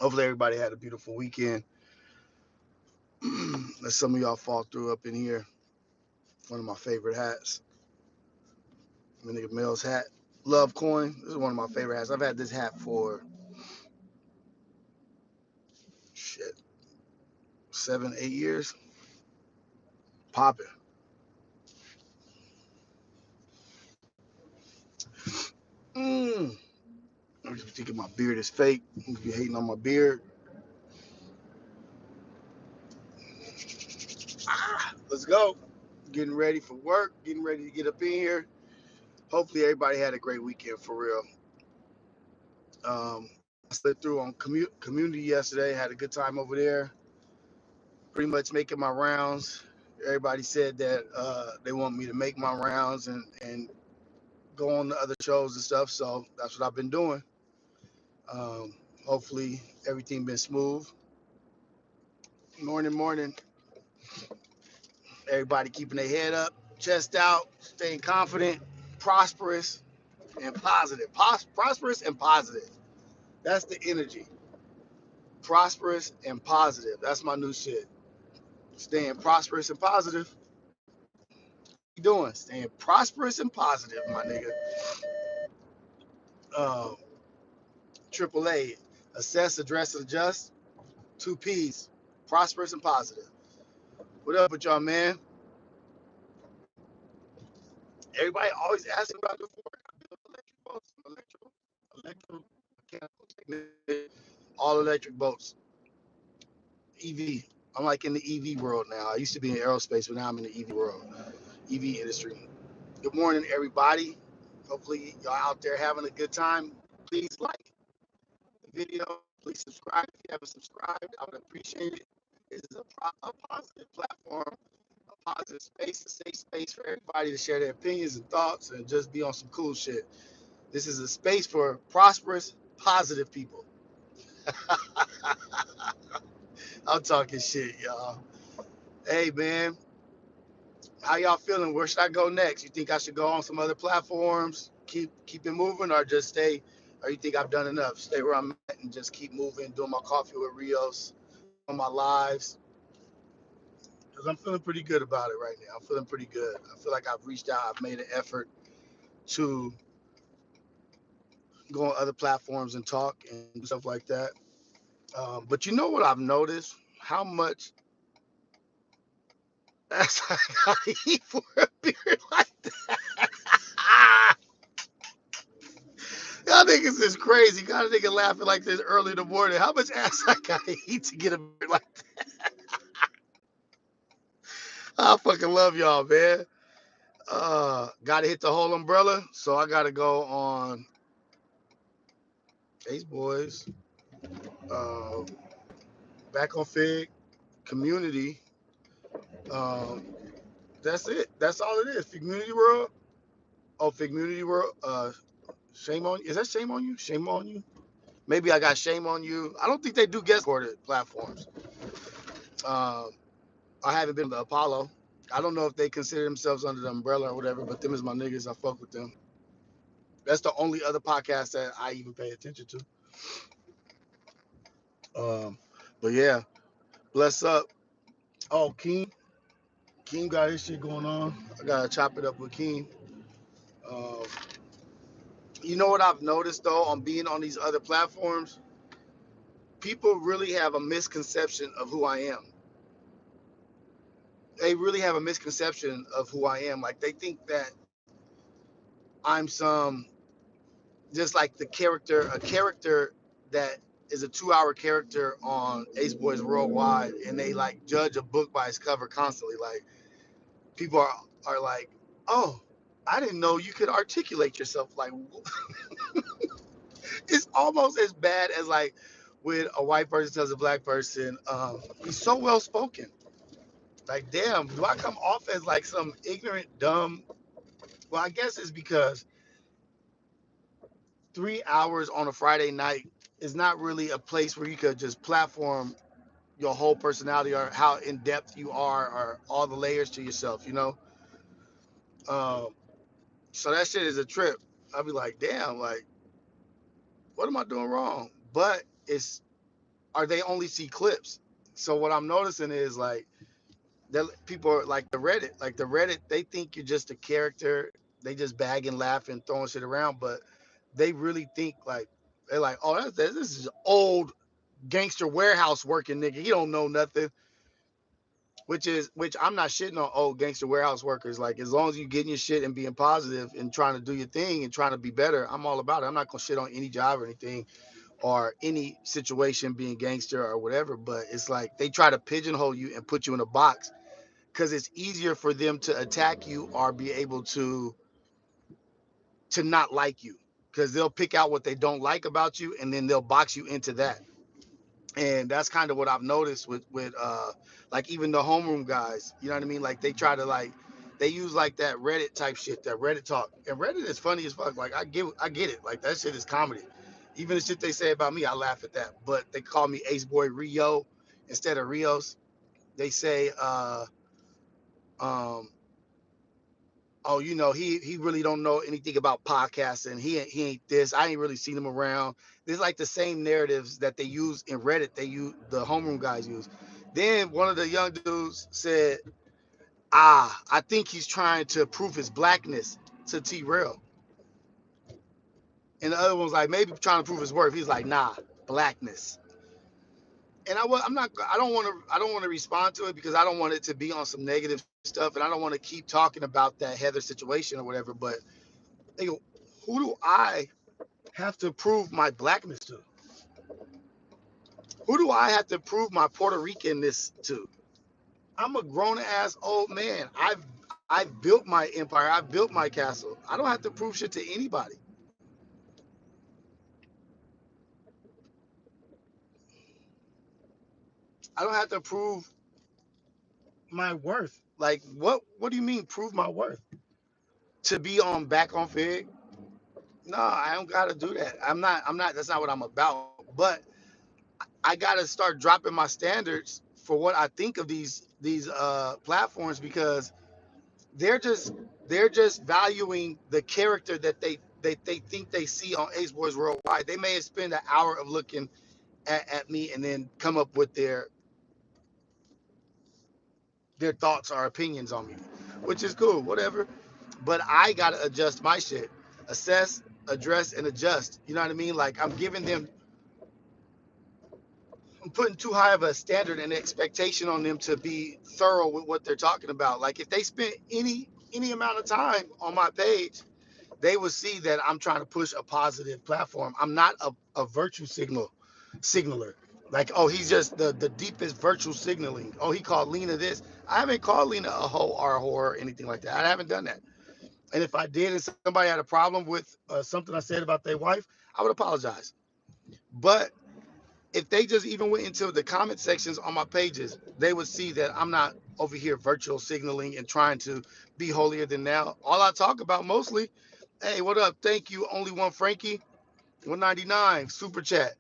Hopefully everybody had a beautiful weekend. Let some of y'all fall through up in here. One of my favorite hats. My nigga Mel's hat. Love coin. This is one of my favorite hats. I've had this hat for shit 7, 8 years. Popping. Mm. I'm just thinking my beard is fake. If you hating on my beard, let's go. Getting ready for work. Getting ready to get up in here. Hopefully everybody had a great weekend for real. I slid through on community yesterday. Had a good time over there. Pretty much making my rounds. Everybody said that they want me to make my rounds and go on to other shows and stuff. So that's what I've been doing. Um, Hopefully everything been smooth. Morning, morning. Everybody keeping their head up, chest out, staying confident, prosperous, and positive. Prosperous and positive. That's the energy. Prosperous and positive. That's my new shit. Staying prosperous and positive. How you doing? Staying prosperous and positive, my nigga. Um, Triple A. Assess, address, and adjust. Two P's. Prosperous and positive. What up with y'all, man? Everybody always asking about the work. I build electric boats. Mechanical technician, all electric boats. EV. I'm like in the EV world now. I used to be in aerospace, but now I'm in the EV world, EV industry. Good morning, everybody. Hopefully, y'all out there having a good time. Please like the video. Please subscribe if you haven't subscribed. I would appreciate it. This is a positive platform, a positive space, a safe space for everybody to share their opinions and thoughts and just be on some cool shit. This is a space for prosperous, positive people. I'm talking shit, y'all. Hey, man, how y'all feeling? Where should I go next? You think I should go on some other platforms, keep it moving, or just stay? Or you think I've done enough? Stay where I'm at and just keep moving, doing my coffee with Rios, on my lives. Because I'm feeling pretty good about it right now. I'm feeling pretty good. I feel like I've reached out. I've made an effort to go on other platforms and talk and stuff like that. But you know what I've noticed? How much ass I gotta eat for a beard like that. Y'all niggas is crazy. Y'all niggas laughing like this early in the morning. How much ass I gotta eat to get a beard like that? I fucking love y'all, man. Gotta hit the whole umbrella. So I gotta go on Ace Boys, uh, back on Fig, Community. Um, that's it. That's all it is. Community World. Oh, Community World. Shame on you. Is that shame on you? Shame on you? Maybe I got shame on you. I don't think they do guest recorded platforms. Um, I haven't been to Apollo. I don't know if they consider themselves under the umbrella or whatever, but them is my niggas. I fuck with them. That's the only other podcast that I even pay attention to. Um, but yeah, bless up. Oh, Keem got his shit going on. I gotta chop it up with Keem. Um, you know what I've noticed though on being on these other platforms? People really have a misconception of who I am. They really have a misconception of who I am. Like they think that I'm some just like the character, a character that is a 2 hour character on Ace Boys Worldwide, and they like judge a book by its cover constantly. Like people are like, oh, I didn't know you could articulate yourself. Like it's almost as bad as like when a white person tells a black person, he's so well spoken. Like, damn, do I come off as like some ignorant, dumb? Well, I guess it's because 3 hours on a Friday night is not really a place where you could just platform your whole personality or how in depth you are or all the layers to yourself, you know? Um, so that shit is a trip. I'll be like, damn, like, what am I doing wrong? But it's or they only see clips. So what I'm noticing is like that people are like the Reddit, they think you're just a character. They just bag and laugh and throwing shit around, but they really think like they're like, oh, this is old gangster warehouse working nigga. He don't know nothing. Which I'm not shitting on old gangster warehouse workers. Like as long as you getting your shit and being positive and trying to do your thing and trying to be better, I'm all about it. I'm not gonna shit on any job or anything or any situation being gangster or whatever. But it's like they try to pigeonhole you and put you in a box because it's easier for them to attack you or be able to not like you because they'll pick out what they don't like about you and then they'll box you into that. And that's kind of what I've noticed with like even the homeroom guys. You know what I mean? Like they try to like they use like that Reddit type shit, that Reddit talk. And Reddit is funny as fuck. Like I get it. Like that shit is comedy. Even the shit they say about me, I laugh at that. But they call me Ace Boy Rio instead of Rios. They say um oh, he really don't know anything about podcasting. He ain't this. I ain't really seen him around. There's like the same narratives that they use in Reddit. They use the homeroom guys use. Then one of the young dudes said, I think he's trying to prove his blackness to T Rail. And the other one was like, maybe trying to prove his worth. He's like, nah, blackness. And I'm not. I don't want to. I don't want to respond to it because I don't want it to be on some negative stuff, and I don't want to keep talking about that Heather situation or whatever. But they go, who do I have to prove my blackness to? Who do I have to prove my Puerto Ricanness to? I'm a grown ass old man. I've built my empire. I've built my castle. I don't have to prove shit to anybody. I don't have to prove my worth. Like what do you mean prove my worth? To be on back on Fig? No, I don't gotta do that. I'm not that's not what I'm about. But I gotta start dropping my standards for what I think of these platforms because they're just they're just valuing the character that they think they see on Ace Boys Worldwide. They may have spent an hour of looking at me and then come up with their thoughts or opinions on me, which is cool, whatever. But I gotta adjust my shit, assess, address, and adjust. You know what I mean? Like I'm putting too high of a standard and expectation on them to be thorough with what they're talking about. Like if they spent any amount of time on my page, they will see that I'm trying to push a positive platform. I'm not a virtue signaler. Like, oh, he's just the deepest virtue signaling. Oh, he called Lena this. I haven't called Lena a hoe or a whore or anything like that. I haven't done that. And if I did and somebody had a problem with something I said about their wife, I would apologize. But if they just even went into the comment sections on my pages, they would see that I'm not over here virtual signaling and trying to be holier than thou. All I talk about mostly, hey, what up? Thank you, only one Frankie, 199 super chat.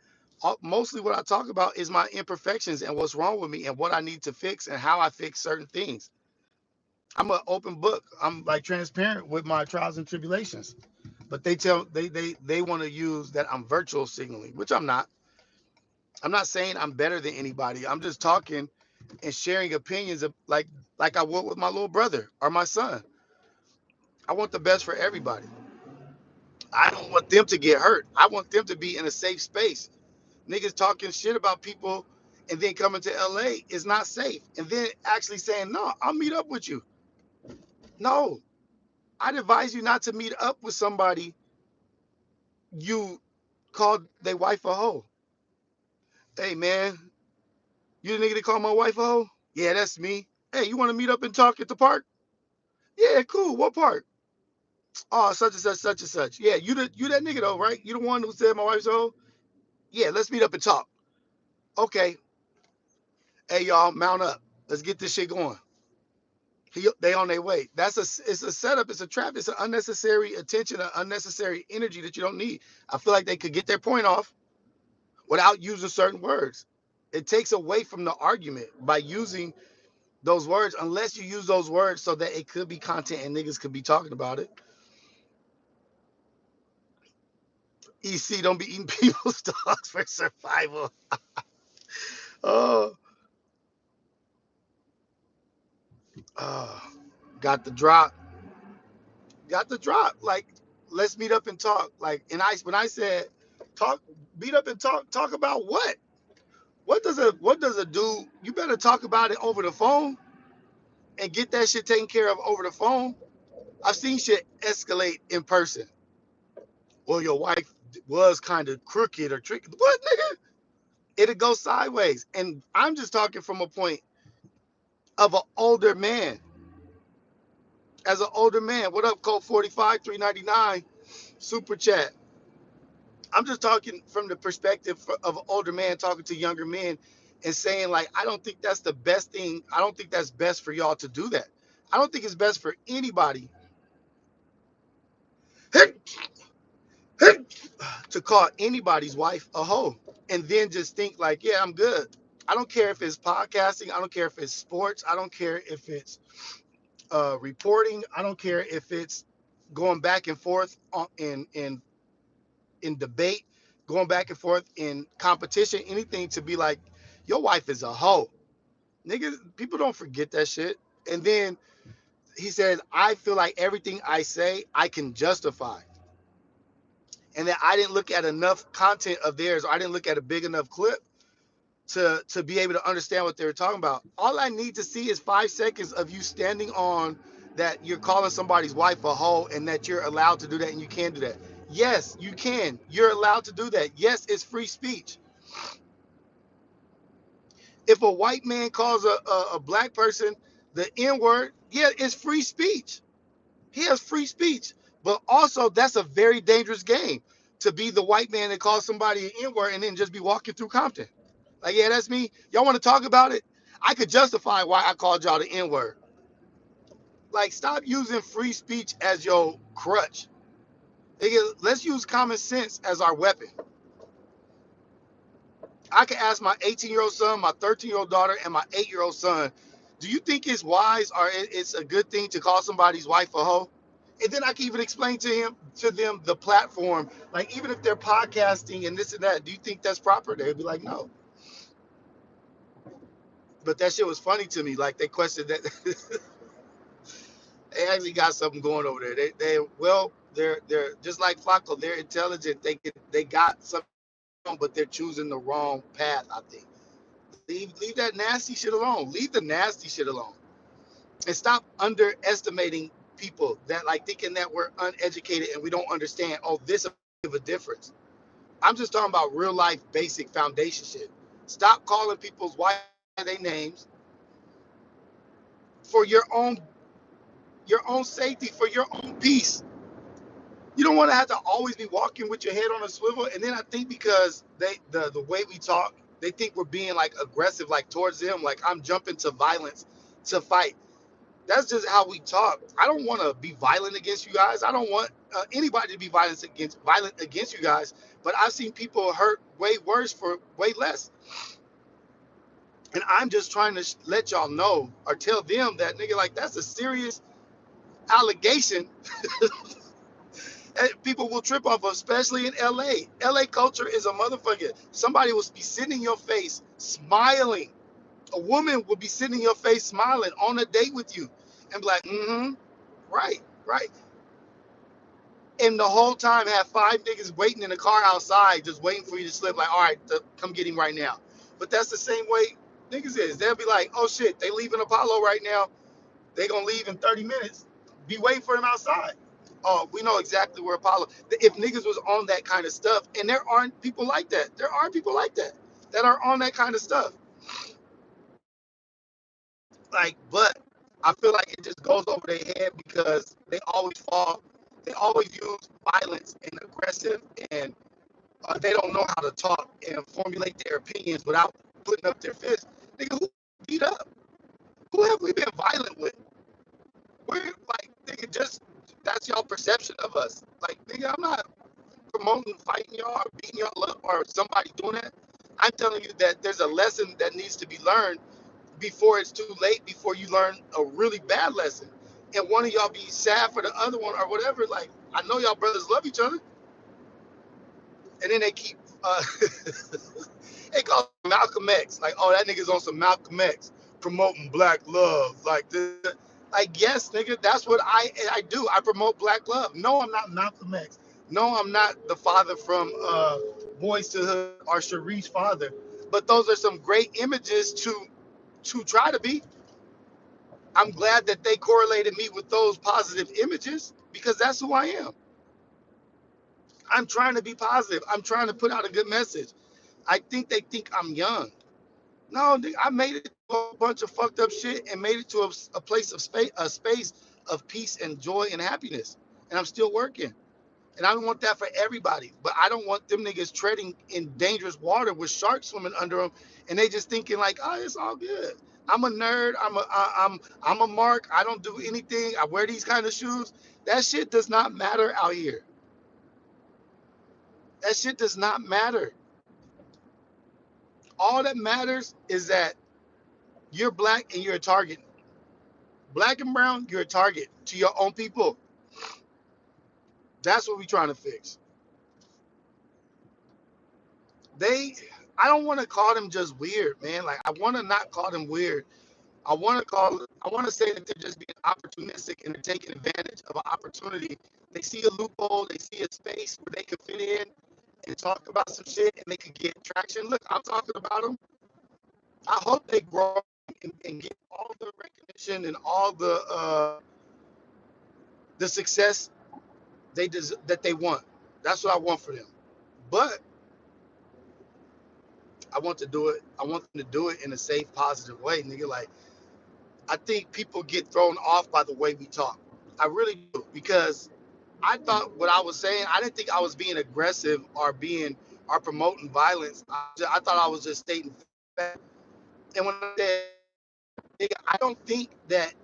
Mostly what I talk about is my imperfections and what's wrong with me and what I need to fix and how I fix certain things. I'm an open book. I'm like transparent with my trials and tribulations. But they want to use that I'm virtual signaling, which I'm not. I'm not saying I'm better than anybody. I'm just talking and sharing opinions of like I would with my little brother or my son. I want the best for everybody. I don't want them to get hurt. I want them to be in a safe space. Niggas talking shit about people and then coming to LA is not safe. And then actually saying, no, I'll meet up with you. No, I'd advise you not to meet up with somebody you called their wife a hoe. Hey man, you the nigga that called my wife a hoe? Yeah, that's me. Hey, you want to meet up and talk at the park? Yeah, cool. What park? Oh, such and such, such and such. Yeah, you that nigga though, right? You the one who said my wife's a hoe? Yeah, let's meet up and talk. Okay. Hey y'all, mount up. Let's get this shit going. They on their way. It's a setup. It's a trap. It's an unnecessary attention, an unnecessary energy that you don't need. I feel like they could get their point off without using certain words. It takes away from the argument by using those words, unless you use those words so that it could be content and niggas could be talking about it. EC, don't be eating people's dogs for survival. Oh, uh, got the drop. Got the drop. Like, let's meet up and talk. Like, and when I said talk, meet up and talk about what? What does a dude? You better talk about it over the phone and get that shit taken care of over the phone. I've seen shit escalate in person. Well, your wife was kind of crooked or tricky. What, nigga? It'll go sideways. And I'm just talking from a point of an older man. As an older man, what up, code 45 399 super chat. I'm just talking from the perspective of an older man talking to younger men and saying, like, I don't think that's the best thing. I don't think that's best for y'all to do that. I don't think it's best for anybody to call anybody's wife a hoe and then just think, like, yeah, I'm good. I don't care if it's podcasting. I don't care if it's sports. I don't care if it's reporting. I don't care if it's going back and forth in debate, going back and forth in competition, anything to be like, your wife is a hoe. Niggas, people don't forget that shit. And then he says, I feel like everything I say, I can justify. And that I didn't look at enough content of theirs, or I didn't look at a big enough clip to be able to understand what they were talking about. All I need to see is 5 seconds of you standing on that you're calling somebody's wife a hoe and that you're allowed to do that and you can do that. Yes, you can. You're allowed to do that. Yes, it's free speech. If a white man calls a black person the N word, yeah, it's free speech. He has free speech. But also, that's a very dangerous game to be the white man that calls somebody an N word and then just be walking through Compton. Like, yeah, that's me. Y'all want to talk about it? I could justify why I called y'all the N word. Like, stop using free speech as your crutch. Let's use common sense as our weapon. I can ask my 18-year-old son, my 13-year-old daughter, and my 8-year-old son, do you think it's wise or it's a good thing to call somebody's wife a hoe? And then I can even explain to them the platform. Like, even if they're podcasting and this and that, do you think that's proper? They'd be like, no. But that shit was funny to me. Like, they questioned that. They actually got something going over there. They're just like Flacco. They're intelligent. They got something, but they're choosing the wrong path, I think. Leave that nasty shit alone. Leave the nasty shit alone. And stop underestimating people that like thinking that we're uneducated and we don't understand, oh, this is a difference. I'm just talking about real life basic foundation shit. Stop calling people's wife their names for your own safety, for your own peace. You don't want to have to always be walking with your head on a swivel. And then I think because the way we talk, they think we're being like aggressive, like towards them, like I'm jumping to violence to fight. That's just how we talk. I don't want to be violent against you guys. I don't want anybody to be violent against you guys. But I've seen people hurt way worse for way less. And I'm just trying to let y'all know or tell them that, nigga, like, that's a serious allegation that people will trip off of, especially in LA. LA culture is a motherfucker. Somebody will be sitting in your face smiling. A woman will be sitting in your face smiling on a date with you and be like, mm-hmm, right, right. And the whole time have 5 niggas waiting in the car outside, just waiting for you to slip, like, all right, come get him right now. But that's the same way niggas is. They'll be like, oh shit, they leaving Apollo right now. They gonna leave in 30 minutes. Be waiting for him outside. Oh, we know exactly where Apollo. If niggas was on that kind of stuff, and there aren't people like that. There are people like that that are on that kind of stuff. Like, but I feel like it just goes over their head because they always fall. They always use violence and aggressive, and they don't know how to talk and formulate their opinions without putting up their fists. Nigga, who beat up? Who have we been violent with? We're like, nigga, just that's y'all perception of us. Like, nigga, I'm not promoting fighting y'all or beating y'all up or somebody doing that. I'm telling you that there's a lesson that needs to be learned before it's too late, before you learn a really bad lesson. And one of y'all be sad for the other one or whatever. Like, I know y'all brothers love each other. And then they keep, they call Malcolm X. Like, oh, that nigga's on some Malcolm X promoting black love. Like yes, nigga, that's what I do. I promote black love. No, I'm not Malcolm X. No, I'm not the father from Boys to Hood or Sharice's father. But those are some great images to try to be. I'm glad that they correlated me with those positive images because that's who I am. I'm trying to be positive. I'm trying to put out a good message. I think they think I'm young. No, I made it to a bunch of fucked up shit and made it to a place of space of peace and joy and happiness. And I'm still working. And I don't want that for everybody. But I don't want them niggas treading in dangerous water with sharks swimming under them, and they just thinking like, oh, it's all good. I'm a nerd. I'm a mark. I don't do anything. I wear these kind of shoes. That shit does not matter out here. That shit does not matter. All that matters is that you're black and you're a target. Black and brown, you're a target to your own people. That's what we're trying to fix. They, I don't want to call them just weird, man. Like I want to not call them weird. I want to say that they're just being opportunistic and they're taking advantage of an opportunity. They see a loophole, they see a space where they can fit in and talk about some shit and they could get traction. Look, I'm talking about them. I hope they grow and get all the recognition and all the success that they want. That's what I want for them. But I want to do it. I want them to do it in a safe, positive way, nigga. Like I think people get thrown off by the way we talk. I really do because I thought what I was saying. I didn't think I was being aggressive or promoting violence. I thought I was just stating facts. And when I said, nigga, I don't think that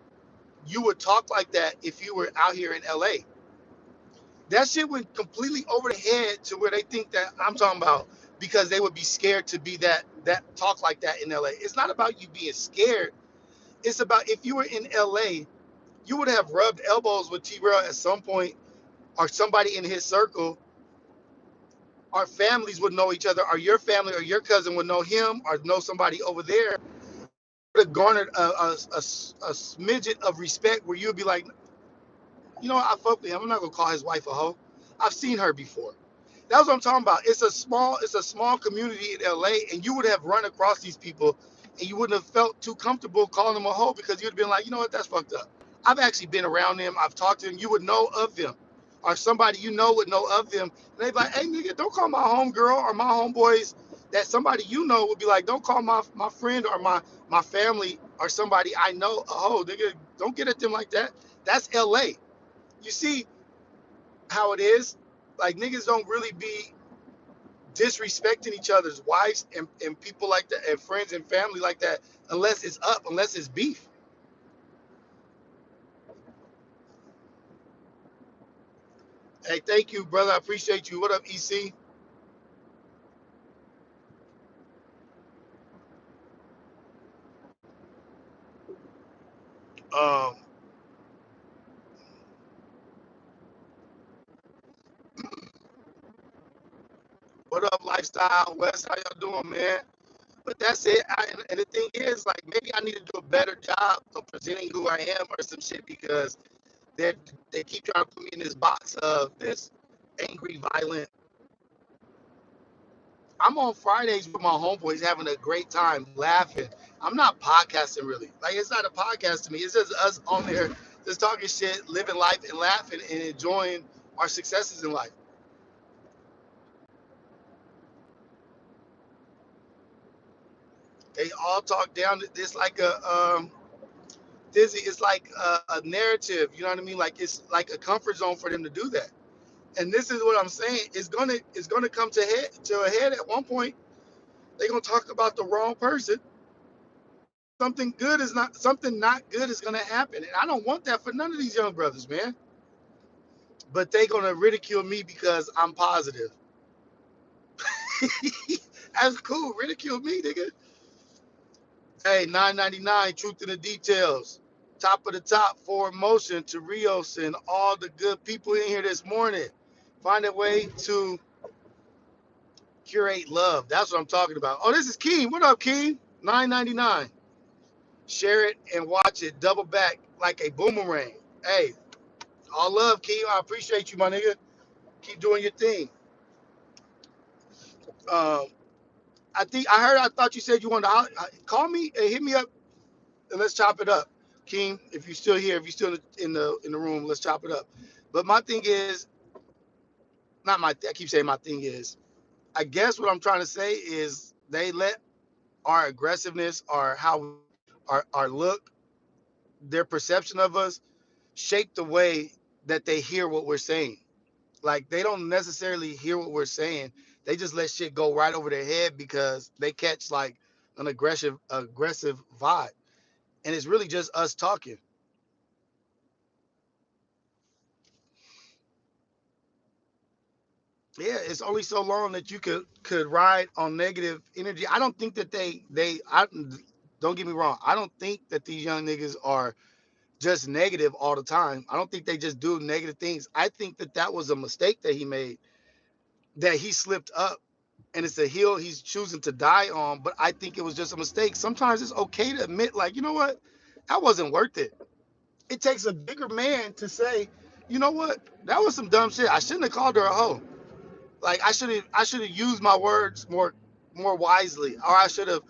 you would talk like that if you were out here in LA. That shit went completely over the head to where they think that I'm talking about because they would be scared to be that talk like that in LA. It's not about you being scared. It's about if you were in LA, you would have rubbed elbows with T-Rail at some point or somebody in his circle. Our families would know each other, or your family or your cousin would know him or know somebody over there. Would have garnered a smidget of respect where you'd be like, you know what, I fuck with him. I'm not gonna call his wife a hoe. I've seen her before. That's what I'm talking about. It's a small community in LA, and you would have run across these people, and you wouldn't have felt too comfortable calling them a hoe because you'd have been like, you know what, that's fucked up. I've actually been around them. I've talked to them. You would know of them, or somebody you know would know of them. And they'd be like, hey nigga, don't call my homegirl or my homeboys. That somebody you know would be like, don't call my friend or my family or somebody I know a hoe, nigga. Don't get at them like that. That's LA. You see how it is? Like niggas don't really be disrespecting each other's wives and people like that and friends and family like that unless it's up, unless it's beef. Hey, thank you, brother. I appreciate you. What up, EC? Um, what up, Lifestyle West? How y'all doing, man? But that's it. And the thing is, like, maybe I need to do a better job of presenting who I am or some shit because they they keep trying to put me in this box of this angry, violent. I'm on Fridays with my homeboys having a great time laughing. I'm not podcasting really. Like it's not a podcast to me. It's just us on there just talking shit, living life and laughing and enjoying our successes in life. They all talk down. It's like it's like a narrative. You know what I mean? Like it's like a comfort zone for them to do that. And this is what I'm saying. It's gonna come to a head at one point. They're gonna talk about the wrong person. Something not good is gonna happen, and I don't want that for none of these young brothers, man. But they gonna ridicule me because I'm positive. That's cool. Ridicule me, nigga. Hey, 999, truth in the details. Top of the top, forward motion to Rios and all the good people in here this morning. Find a way to Curate love. That's what I'm talking about. Oh, this is Keen. What up, Keen? 9.99. Share it and watch it. Double back like a boomerang. Hey, all love, Keen. I appreciate you, my nigga. Keep doing your thing. Um, I thought you said you wanted to call me and hit me up and let's chop it up. King, if you're still here, if you're still in the room, let's chop it up. But my thing is, not my, I keep saying my thing is, I guess what I'm trying to say is they let our aggressiveness or how our look, their perception of us shape the way that they hear what we're saying. Like they don't necessarily hear what we're saying. They just let shit go right over their head because they catch like an aggressive vibe. And it's really just us talking. Yeah, it's only so long that you could ride on negative energy. I don't think that I don't get me wrong. I don't think that these young niggas are just negative all the time. I don't think they just do negative things. I think that that was a mistake that he made, that he slipped up, and it's a hill he's choosing to die on. But I think it was just a mistake. Sometimes it's okay to admit, like, you know what, that wasn't worth it. It takes a bigger man to say, you know what, that was some dumb shit. I shouldn't have called her a hoe. Like I should have used my words more wisely, or I should have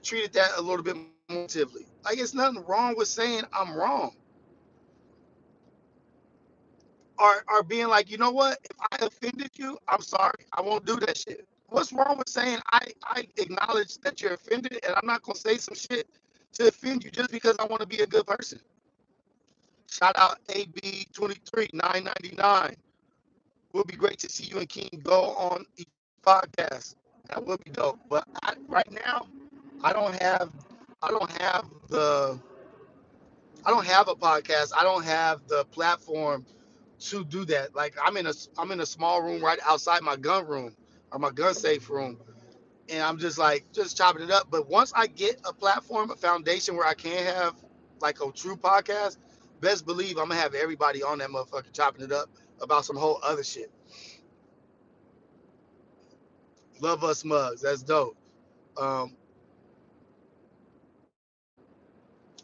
treated that a little bit more positively. Like it's nothing wrong with saying I'm wrong, or being like, you know what, if I offended you, I'm sorry. I won't do that shit. What's wrong with saying I acknowledge that you're offended and I'm not gonna say some shit to offend you just because I want to be a good person? Shout out AB 23 999. Would be great to see you and King go on each podcast. That would be dope. But right now, I don't have, I don't have the, I don't have a podcast. I don't have the platform to do that. Like I'm in a small room right outside my gun room or my gun safe room, and I'm just like just chopping it up. But once I get a platform, a foundation where I can have like a true podcast, best believe I'm gonna have everybody on that motherfucker chopping it up about some whole other shit. Love us mugs. That's dope. Um,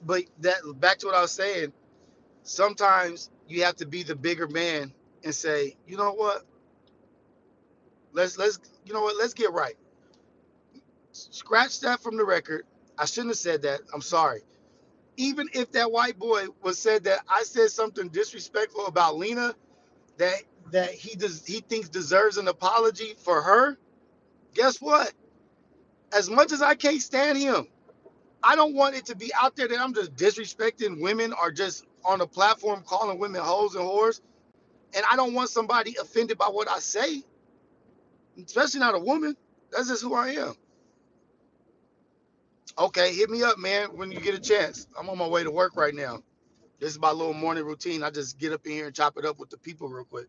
but that back to what I was saying. Sometimes you have to be the bigger man and say, you know what? Let's you know what? Let's get right. Scratch that from the record. I shouldn't have said that. I'm sorry. Even if that white boy was said that I said something disrespectful about Lena that he thinks deserves an apology for her. Guess what? As much as I can't stand him, I don't want it to be out there that I'm just disrespecting women or just on a platform calling women hoes and whores. And I don't want somebody offended by what I say, especially not a woman. That's just who I am. Okay, hit me up, man, when you get a chance. I'm on my way to work right now. This is my little morning routine. I just get up in here and chop it up with the people real quick.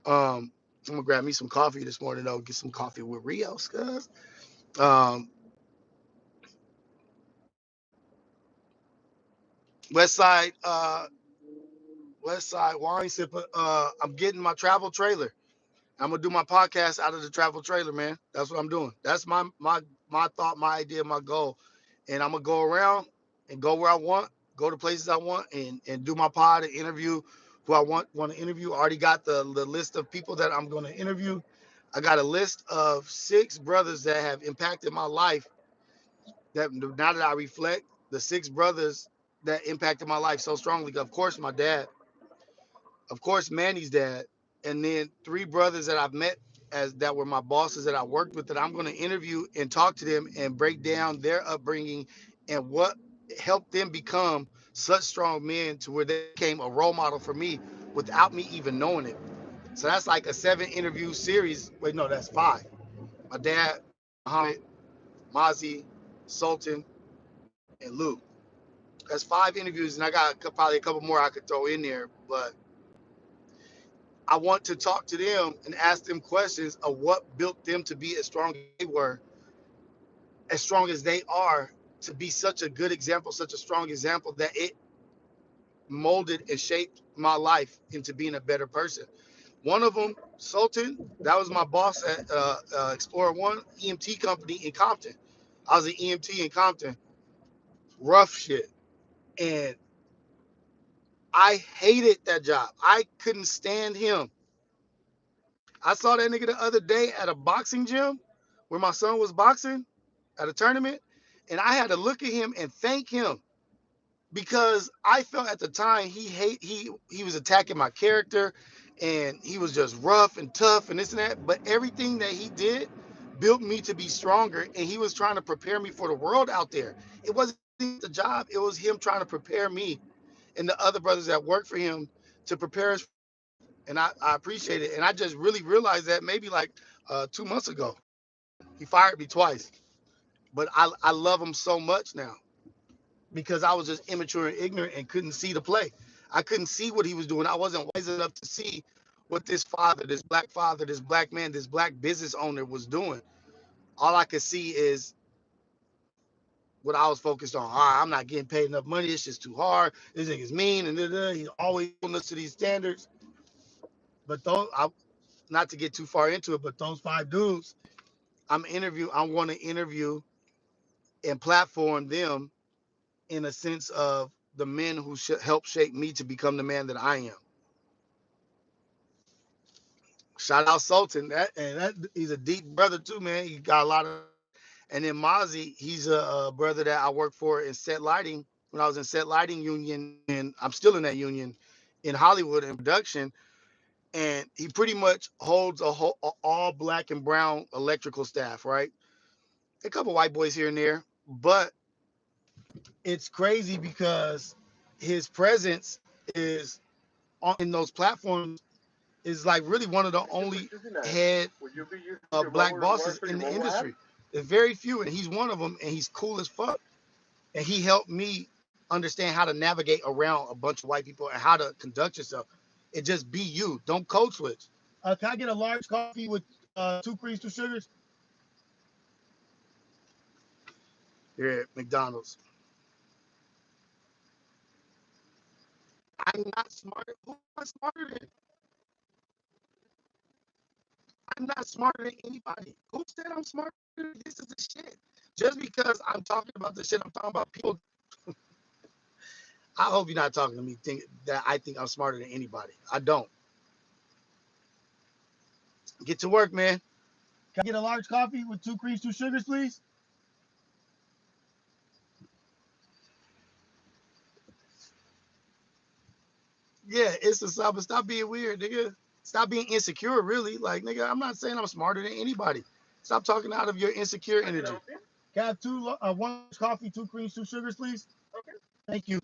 I'm gonna grab me some coffee this morning though. Get some coffee with Rios, cuz. Um, West Side, West Side Wine Sipper. I'm getting my travel trailer. I'm gonna do my podcast out of the travel trailer, man. That's what I'm doing. That's my thought, my idea, my goal. And I'm gonna go around and go where I want, go to places I want, and do my pod and interview who I want to interview. I already got the list of people that I'm gonna interview. I got a list of 6 brothers that have impacted my life. That now that I reflect, the 6 brothers that impacted my life so strongly. Of course, my dad, of course, Manny's dad, and then 3 brothers that I've met as that were my bosses that I worked with that I'm going to interview and talk to them and break down their upbringing and what helped them become such strong men to where they became a role model for me without me even knowing it. So that's like a 7 interview series. Wait, no, that's 5. My dad, Muhammad, Mazi, Sultan, and Lou. That's 5 interviews, and I got probably a couple more I could throw in there, but I want to talk to them and ask them questions of what built them to be as strong as they were, as strong as they are, to be such a good example, such a strong example that it molded and shaped my life into being a better person. One of them Sultan, that was my boss at Explorer One EMT company in Compton. I was an EMT in Compton. Rough shit. And I hated that job. I couldn't stand him. I saw that nigga the other day at a boxing gym where my son was boxing at a tournament. And I had to look at him and thank him because I felt at the time he was attacking my character and he was just rough and tough and this and that. But everything that he did built me to be stronger, and he was trying to prepare me for the world out there. It wasn't the job, it was him trying to prepare me and the other brothers that worked for him to prepare us. And I appreciate it. And I just really realized that maybe like 2 months ago. He fired me twice. But I love him so much now because I was just immature and ignorant and couldn't see the play. I couldn't see what he was doing. I wasn't wise enough to see what this father, this black man, this black business owner was doing. All I could see is what I was focused on. All right, I'm not getting paid enough money. It's just too hard. This nigga's mean and he's always holding us to these standards. But not to get too far into it, but those 5 dudes, I want to interview and platform them in a sense of the men who helped shape me to become the man that I am. Shout out Sultan. That he's a deep brother too, man. He got a lot of. And then Mozzie, he's a brother that I worked for in set lighting when I was in set lighting union, and I'm still in that union in Hollywood in production. And he pretty much holds a all black and brown electrical staff, right? A couple white boys here and there, but it's crazy because his presence is in those platforms is like really one of the only head black bosses in the industry. There's very few, and he's one of them, and he's cool as fuck. And he helped me understand how to navigate around a bunch of white people and how to conduct yourself. And just be you. Don't code switch. Can I get a large coffee with 2 creams, 2 sugars? Here at McDonald's. I'm not smarter. Who am I smarter than? I'm not smarter than anybody. Who said I'm smarter? This is the shit. Just because I'm talking about the shit I'm talking about, people. I hope you're not talking to me think that I think I'm smarter than anybody. I don't. Get to work, man. Can I get a large coffee with 2 creams, 2 sugars, please? Yeah, it's a stop being weird, nigga. Stop being insecure, really. Like, nigga, I'm not saying I'm smarter than anybody. Stop talking out of your insecure energy. Can I have 1 coffee, 2 creams, 2 sugars, please? Thank you.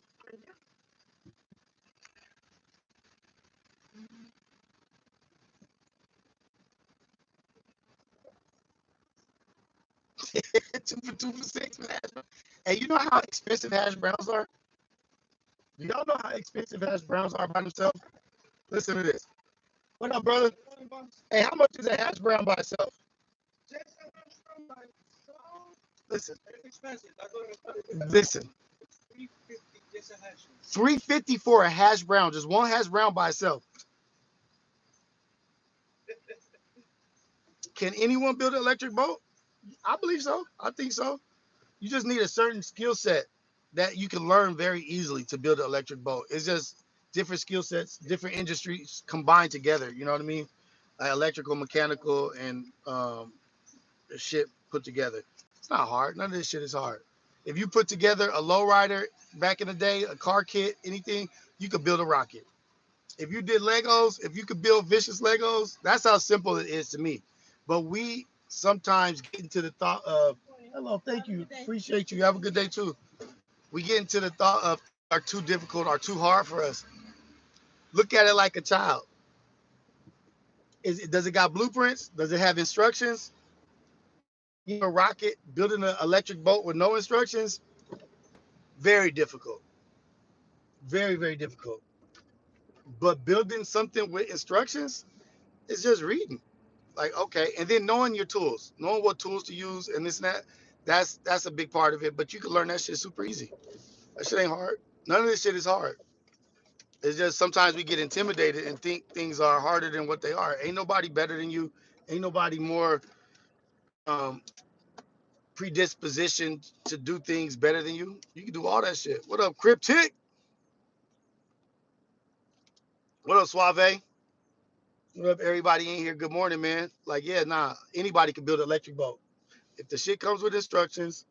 2 for 6 with hash browns. And you know how expensive hash browns are? Do y'all know how expensive hash browns are by themselves? Listen to this. What up, brother? Hey, how much is a hash brown by itself? Listen. Listen. 350 for a hash brown, just one hash brown by itself. Can anyone build an electric boat? I believe so. I think so. You just need a certain skill set that you can learn very easily to build an electric boat. It's just different skill sets, different industries combined together. You know what I mean? Electrical, mechanical, and shit put together. It's not hard. None of this shit is hard. If you put together a lowrider back in the day, a car kit, anything, you could build a rocket. If you did Legos, if you could build vicious Legos, that's how simple it is to me. But we sometimes get into the thought of, hello, thank you, appreciate you, have a good day too. We get into the thought of are too difficult or too hard for us. Look at it like a child. Does it got blueprints? Does it have instructions? A rocket, building an electric boat with no instructions, very difficult. Very, very difficult. But building something with instructions is just reading. Like, okay, and then knowing your tools, knowing what tools to use and this and that, that's a big part of it. But you can learn that shit super easy. That shit ain't hard. None of this shit is hard. It's just sometimes we get intimidated and think things are harder than what they are. Ain't nobody better than you. Ain't nobody more um, predispositioned to do things better than you. You can do all that shit. What up, Cryptic? What up, Suave? What up, everybody in here? Good morning, man. Like, yeah, nah, anybody can build an electric boat. If the shit comes with instructions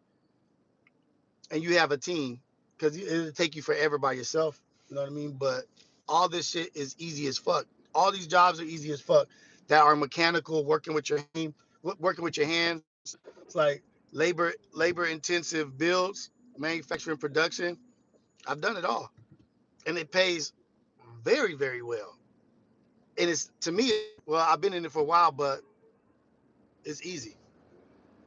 and you have a team, because it'll take you forever by yourself. You know what I mean? But all this shit is easy as fuck. All these jobs are easy as fuck that are mechanical, working with your team, working with your hands. It's like labor intensive builds, manufacturing, production. I've done it all, and it pays very, very well. And it's to me, well, I've been in it for a while, but it's easy.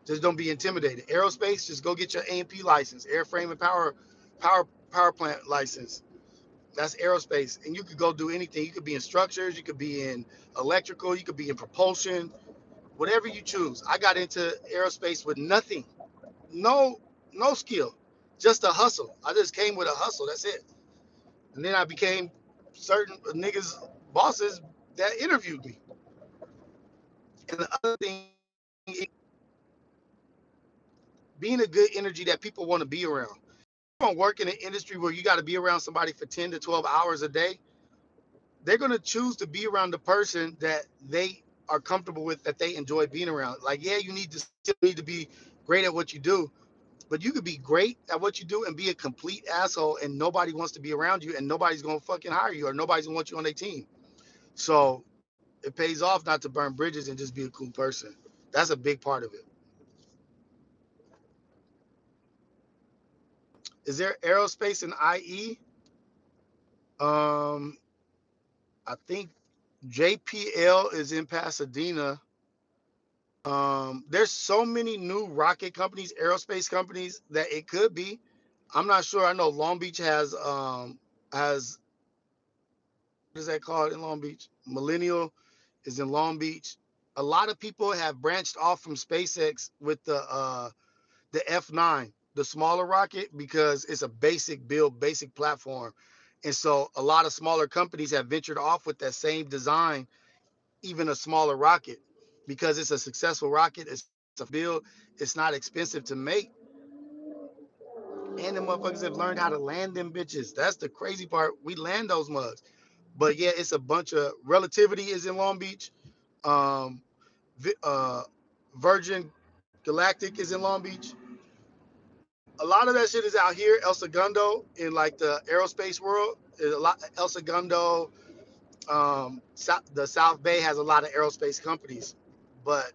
Just don't be intimidated. Aerospace, just go get your A&P license, airframe and power plant license. That's aerospace, and you could go do anything. You could be in structures, you could be in electrical, you could be in propulsion, whatever you choose. I got into aerospace with nothing, no, no skill, just a hustle. I just came with a hustle. That's it. And then I became certain niggas bosses that interviewed me. And the other thing, being a good energy that people want to be around. You don't work in an industry where you got to be around somebody for 10 to 12 hours a day. They're going to choose to be around the person that they are comfortable with, that they enjoy being around. Like, yeah, you need to still need to be great at what you do, but you could be great at what you do and be a complete asshole, and nobody wants to be around you, and nobody's going to fucking hire you, or nobody's going to want you on their team. So it pays off not to burn bridges and just be a cool person. That's a big part of it. Is there aerospace in IE? Um, I think JPL is in Pasadena. There's so many new rocket companies, aerospace companies that it could be. I'm not sure. I know Long Beach has what is that called in Long Beach? Millennial is in Long Beach. A lot of people have branched off from SpaceX with the F9, the smaller rocket, because it's a basic build, basic platform. And so a lot of smaller companies have ventured off with that same design, even a smaller rocket, because it's a successful rocket. It's a build. It's not expensive to make. And the motherfuckers have learned how to land them bitches. That's the crazy part. We land those mugs. But yeah, it's a bunch of Relativity is in Long Beach. Um, uh, Virgin Galactic is in Long Beach. A lot of that shit is out here. El Segundo in like the aerospace world. There's a lot. El Segundo, the South Bay has a lot of aerospace companies, but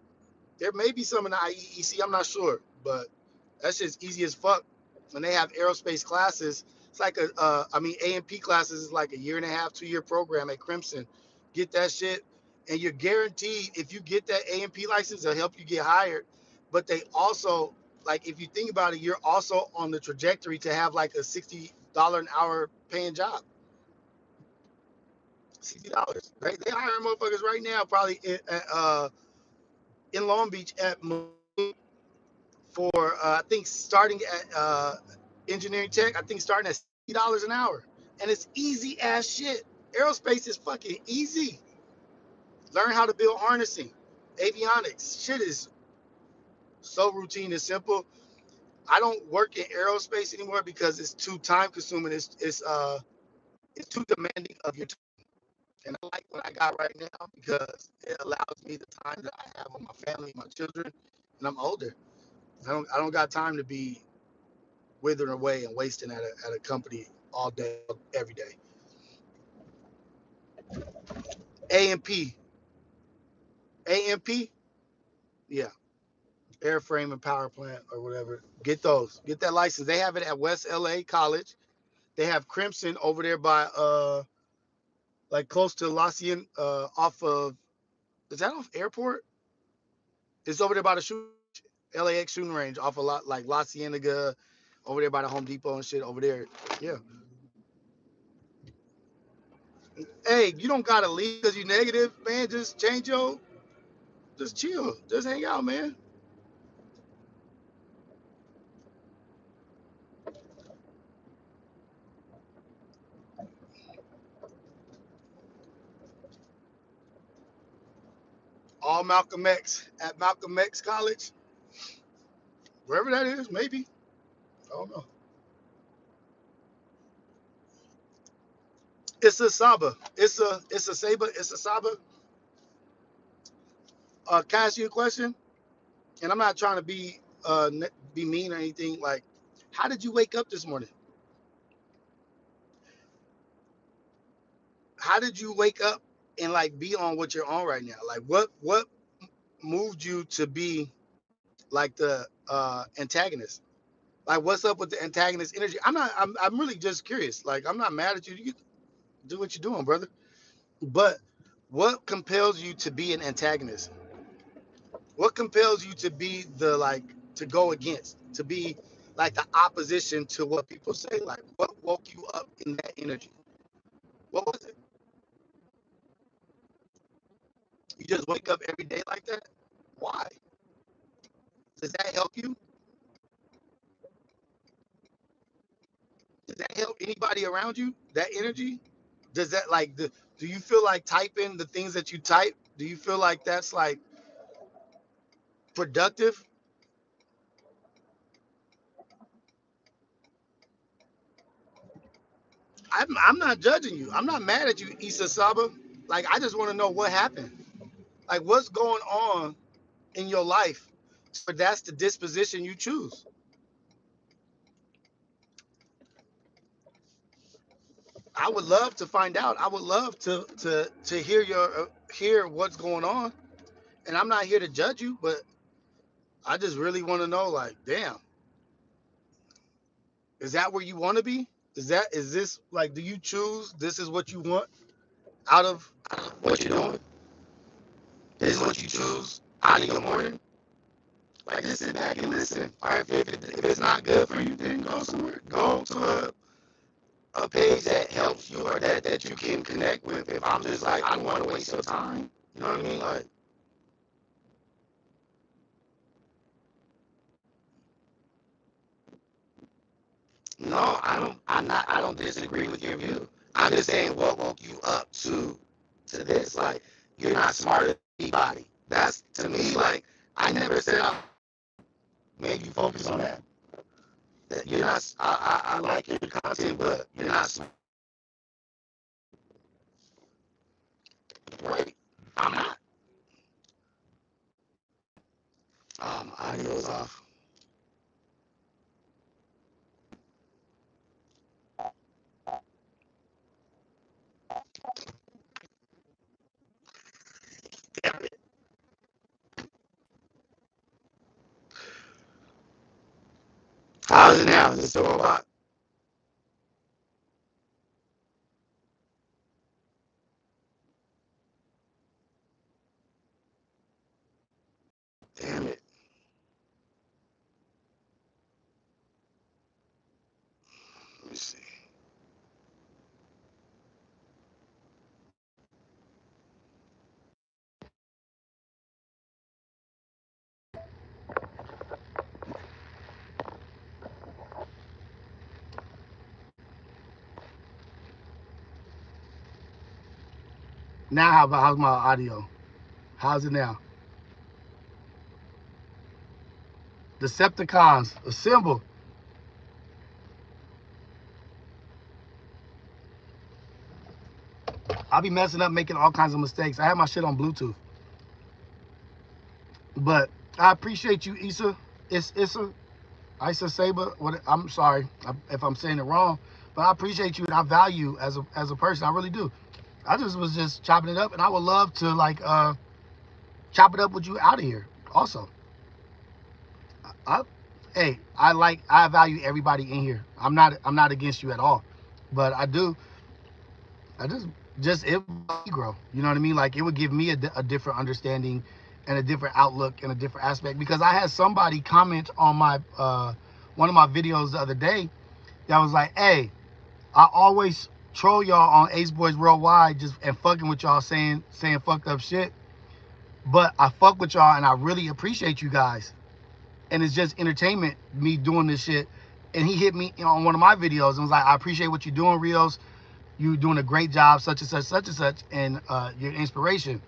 there may be some in the IEEC. I'm not sure, but that shit's easy as fuck. When they have aerospace classes, it's like A&P classes is like a year and a half, 2 year program at Crimson. Get that shit, and you're guaranteed if you get that A&P license, they'll help you get hired. But they also, like, if you think about it, you're also on the trajectory to have like a $60 an hour paying job. $60. Right? They hiring motherfuckers right now, probably in Long Beach at for I think starting at engineering tech. I think starting at $60 an hour, and it's easy ass shit. Aerospace is fucking easy. Learn how to build harnessing, avionics. Shit is so routine and simple. I don't work in aerospace anymore because it's too time consuming. It's too demanding of your time. And I like what I got right now because it allows me the time that I have with my family, my children, and I'm older. I don't got time to be withering away and wasting at a company all day, every day. A&P, A&P, yeah, airframe and power plant or whatever. Get those. Get that license. They have it at West LA College. They have Crimson over there by like close to La Cienega, off of, is that off airport? It's over there by the LAX shooting range off a lot like La Cienega, over there by the Home Depot and shit over there. Yeah. Hey, you don't gotta leave because you negative, man. Just change your, just chill. Just hang out, man. all Malcolm X at Malcolm X College, wherever that is, maybe. I don't know. It's a Saba. It's a Saba. It's a Saba. Can I ask you a question? And I'm not trying to be mean or anything. Like, how did you wake up this morning? How did you wake up and like be on what you're on right now? Like, what moved you to be like the antagonist? Like, what's up with the antagonist energy? I'm really just curious. Like, I'm not mad at you. You do what you're doing, brother. But what compels you to be an antagonist? What compels you to be the like to go against, to be like the opposition to what people say? Like, what woke you up in that energy? What was it? You just wake up every day like that? Why? Does that help you? Does that help anybody around you? That energy? Does that like do you feel like typing the things that you type? Do you feel like that's like productive? I'm not judging you. I'm not mad at you, Issa Saba. Like, I just want to know what happened. Like, what's going on in your life for that's the disposition you choose. I would love to find out. I would love to hear hear what's going on. And I'm not here to judge you, but I just really want to know, like, damn, is that where you want to be? Is this like, do you choose this is what you want out of what you're doing? This is what you choose out of your morning? Like, just sit back and listen. All right, if it's not good for you, then go somewhere. Go to a page that helps you or that you can connect with. If I'm just like, I don't want to waste your time. You know what I mean? Like, no, I don't disagree with your view. I'm just saying what woke you up to this. Like, you're not smarter than anybody. That's to me, like, I never said I made you focus on that. That you're not I like your content, but you're not smart. Right? I'm not. Audio's off. Damn it. How's it now? Is it still a lot? Damn it. Let me see. Now, how's my audio? How's it now? Decepticons, assemble. I'll be messing up, making all kinds of mistakes. I have my shit on Bluetooth, but I appreciate you, Issa. It's Issa, Issa Saber. What? I'm sorry if I'm saying it wrong, but I appreciate you and I value you as a person. I really do. I just was just chopping it up, and I would love to like chop it up with you out of here. Also, I, hey, I value everybody in here. I'm not against you at all, but I just it would grow. You know what I mean? Like, it would give me a different understanding and a different outlook and a different aspect, because I had somebody comment on my one of my videos the other day that was like, "Hey, I always troll y'all on Ace Boys Worldwide just and fucking with y'all saying fucked up shit, but I fuck with y'all and I really appreciate you guys, and it's just entertainment me doing this shit." And he hit me on one of my videos and was like, "I appreciate what you're doing, Rios. You doing a great job, such and such, such and such, and your inspiration."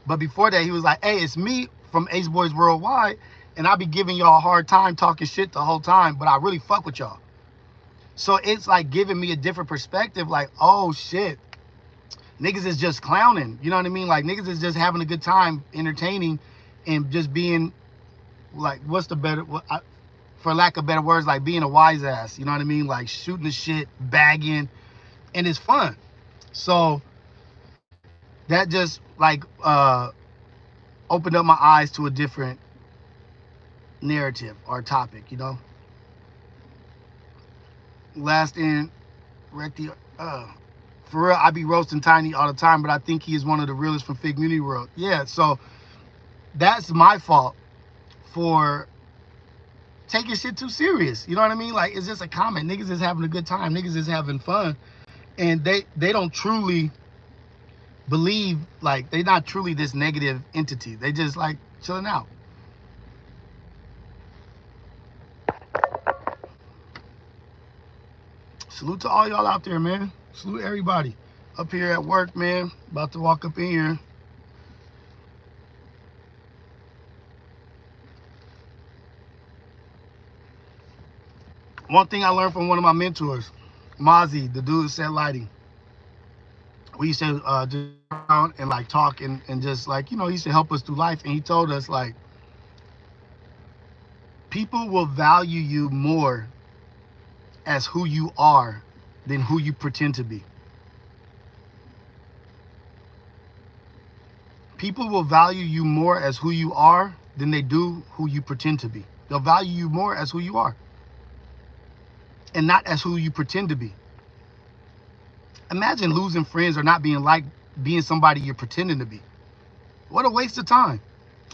But before that, he was like, hey, it's me from Ace Boys Worldwide, and I be giving y'all a hard time talking shit the whole time, but I really fuck with y'all. So it's like giving me a different perspective, like, oh shit, niggas is just clowning. You know what I mean? Like, niggas is just having a good time, entertaining, and just being like, what's the better, for lack of better words, like being a wise ass. You know what I mean? Like shooting the shit, bagging, and it's fun. So that just like opened up my eyes to a different narrative or topic, you know. Last in Recti, for real, I be roasting Tiny all the time, but I think he is one of the realest from Fig Community World. Yeah, so that's my fault for taking shit too serious. You know what I mean? Like, it's just a comment. Niggas is having a good time. Niggas is having fun, and they don't truly believe, like, they not truly this negative entity. They just like chilling out. Salute to all y'all out there, man. Salute everybody up here at work, man. About to walk up in here. One thing I learned from one of my mentors, Mozzie, the dude that said lighting. We used to just around and like talk and just like, you know, he used to help us through life. And he told us, like, people will value you more as who you are than who you pretend to be. People will value you more as who you are than they do who you pretend to be. They'll value you more as who you are and not as who you pretend to be. Imagine losing friends or not being like being somebody you're pretending to be. What a waste of time.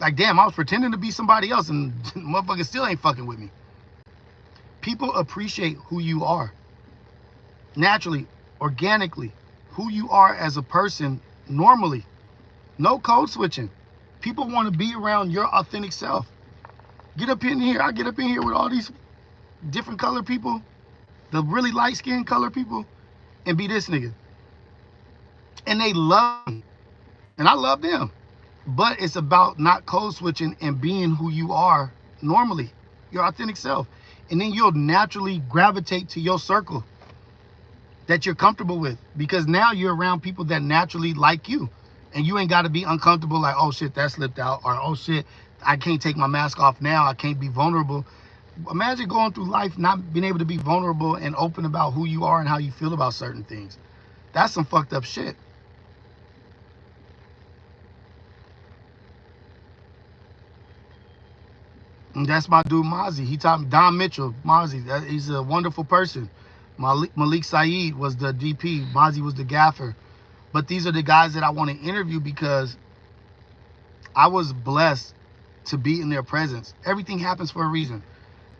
Like, damn, I was pretending to be somebody else and motherfuckers still ain't fucking with me. People appreciate who you are. Naturally, organically, who you are as a person normally. No code switching. People want to be around your authentic self. Get up in here. I get up in here with all these different color people, the really light-skinned color people, and be this nigga. And they love me. And I love them. But it's about not code switching and being who you are normally, your authentic self. And then you'll naturally gravitate to your circle that you're comfortable with, because now you're around people that naturally like you. And you ain't got to be uncomfortable like, oh shit, that slipped out, or oh shit, I can't take my mask off now, I can't be vulnerable. Imagine going through life not being able to be vulnerable and open about who you are and how you feel about certain things. That's some fucked up shit. And that's my dude Mozzie. He taught me, Don Mitchell, Mozzie. He's a wonderful person. Malik Saeed was the DP. Mozzie was the gaffer. But these are the guys that I want to interview because I was blessed to be in their presence. Everything happens for a reason.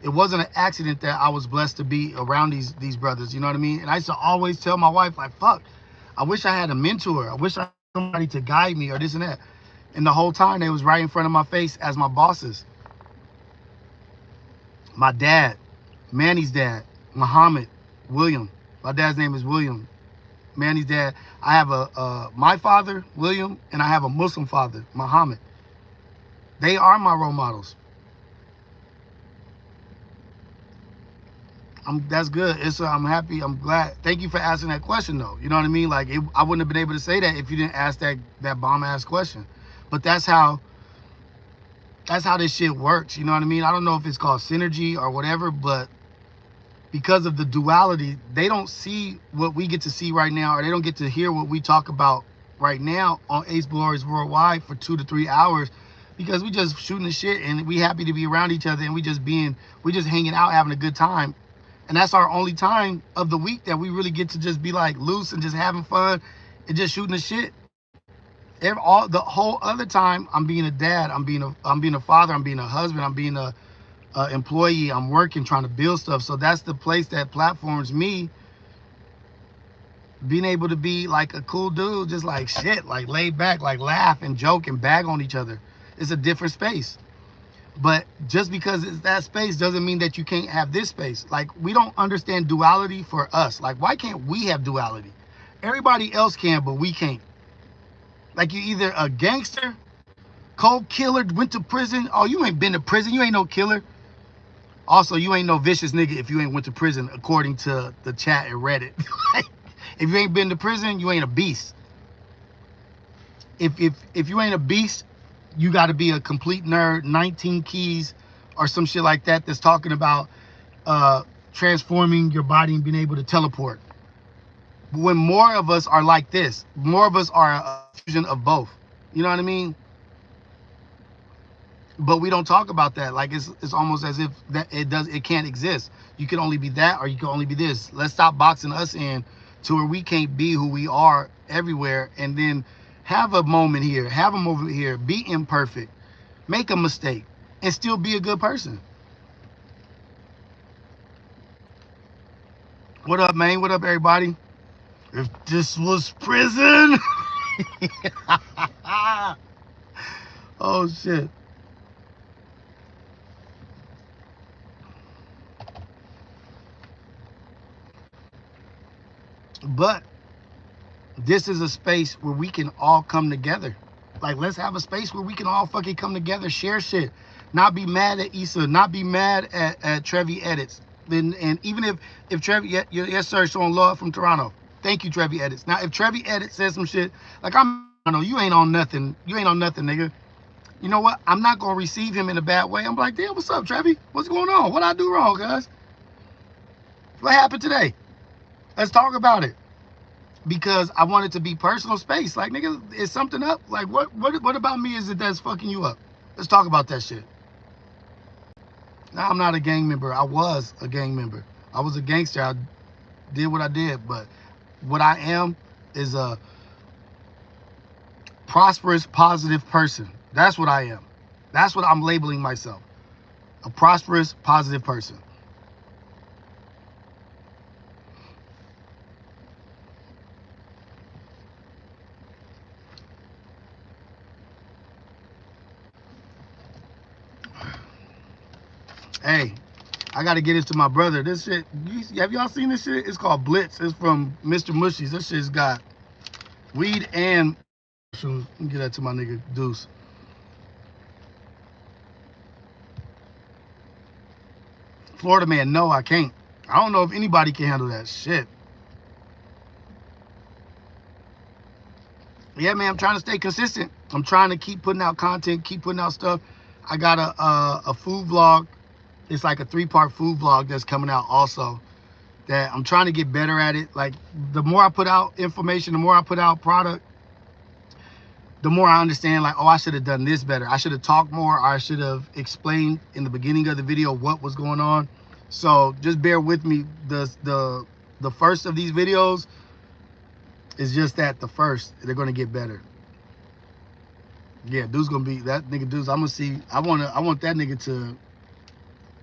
It wasn't an accident that I was blessed to be around these brothers. You know what I mean? And I used to always tell my wife, like, fuck, I wish I had a mentor. I wish I had somebody to guide me or this and that. And the whole time they was right in front of my face as my bosses. My dad, Manny's dad, Muhammad, William. My dad's name is William. Manny's dad. I have my father, William, and I have a Muslim father, Muhammad. They are my role models. That's good. I'm happy. I'm glad. Thank you for asking that question, though. You know what I mean? Like, I wouldn't have been able to say that if you didn't ask that bomb-ass question. But that's how this shit works. You know what I mean? I don't know if it's called synergy or whatever, but because of the duality, they don't see what we get to see right now, or they don't get to hear what we talk about right now on Ace Boys Worldwide for 2 to 3 hours, because we just shooting the shit and we happy to be around each other, and we just hanging out, having a good time. And that's our only time of the week that we really get to just be like loose and just having fun and just shooting the shit. The whole other time, I'm being a dad, I'm being a father, I'm being a husband, I'm being a employee, I'm working, trying to build stuff. So that's the place that platforms me being able to be like a cool dude, just like shit, like laid back, like laugh and joke and bag on each other. It's a different space. But just because it's that space doesn't mean that you can't have this space. Like, we don't understand duality for us. Like, why can't we have duality? Everybody else can, but we can't. Like you either a gangster, cold killer, went to prison. Oh, you ain't been to prison. You ain't no killer. Also, you ain't no vicious nigga if you ain't went to prison, according to the chat and Reddit. If you ain't been to prison, you ain't a beast. If you ain't a beast, you got to be a complete nerd. 19 keys or some shit like that that's talking about transforming your body and being able to teleport. But when more of us are like this, more of us are a fusion of both. You know what I mean? But we don't talk about that. Like it's almost as if that it can't exist. You can only be that or you can only be this. Let's stop boxing us in to where we can't be who we are everywhere, and then have a moment here, have a moment here, be imperfect, make a mistake, and still be a good person. What up, man? What up, everybody? If this was prison. Oh shit. But this is a space where we can all come together. Like, let's have a space where we can all fucking come together, share shit, not be mad at Issa, not be mad at Trevi Edits. Then, and even if Trevi, yes sir, showing love from Toronto. Thank you, Trevi Edits. Now, if Trevi Edits says some shit like I know you ain't on nothing, nigga. You know what? I'm not gonna receive him in a bad way. I'm like, damn, what's up, Trevi? What's going on? What I do wrong, guys? What happened today? Let's talk about it. Because I want it to be personal space. Like, nigga, is something up? Like, what about me is it that's fucking you up? Let's talk about that shit. Now, I'm not a gang member. I was a gang member. I was a gangster. I did what I did. But what I am is a prosperous, positive person. That's what I am. That's what I'm labeling myself. A prosperous, positive person. Hey, I got to get this to my brother. This shit, have y'all seen this shit? It's called Blitz. It's from Mr. Mushies. This shit's got weed and mushrooms. Let me get that to my nigga Deuce. Florida man, no, I can't. I don't know if anybody can handle that shit. Yeah, man, I'm trying to stay consistent. I'm trying to keep putting out content, keep putting out stuff. I got a food vlog. It's like a 3-part food vlog that's coming out also. That I'm trying to get better at it. Like, the more I put out information, the more I put out product, the more I understand, like, oh, I should have done this better. I should have talked more, or I should have explained in the beginning of the video what was going on. So just bear with me. The first of these videos is just that, the first. They're gonna get better. Yeah, dude's gonna be that nigga. Dude's. I'm gonna see. I want that nigga to.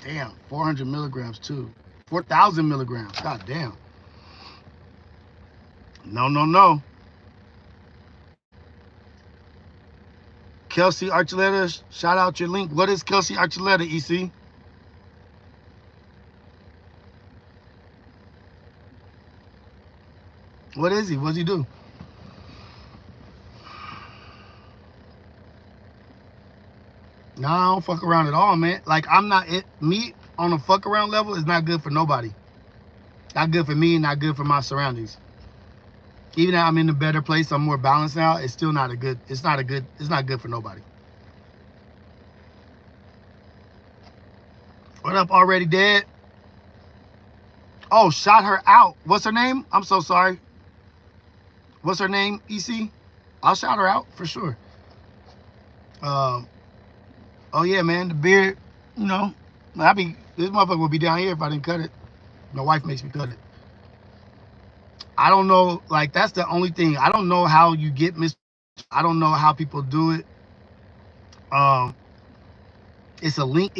Damn, 400 milligrams too. 4,000 milligrams. God damn. No, no, no. Kelsey Archuleta, shout out your link. What is Kelsey Archuleta, EC? What is he? What does he do? Nah, I don't fuck around at all, man. Like, I'm not it. Me on a fuck around level is not good for nobody. Not good for me, not good for my surroundings. Even though I'm in a better place, I'm more balanced now, it's still not a good, it's not good for nobody. What up, already dead? Oh, shot her out. What's her name? I'm so sorry. What's her name, EC? I'll shout her out for sure. Oh yeah, man, the beard, you know, this motherfucker would be down here if I didn't cut it. My wife makes me cut it. I don't know, like, that's the only thing. I don't know how you get I don't know how people do it. It's a link,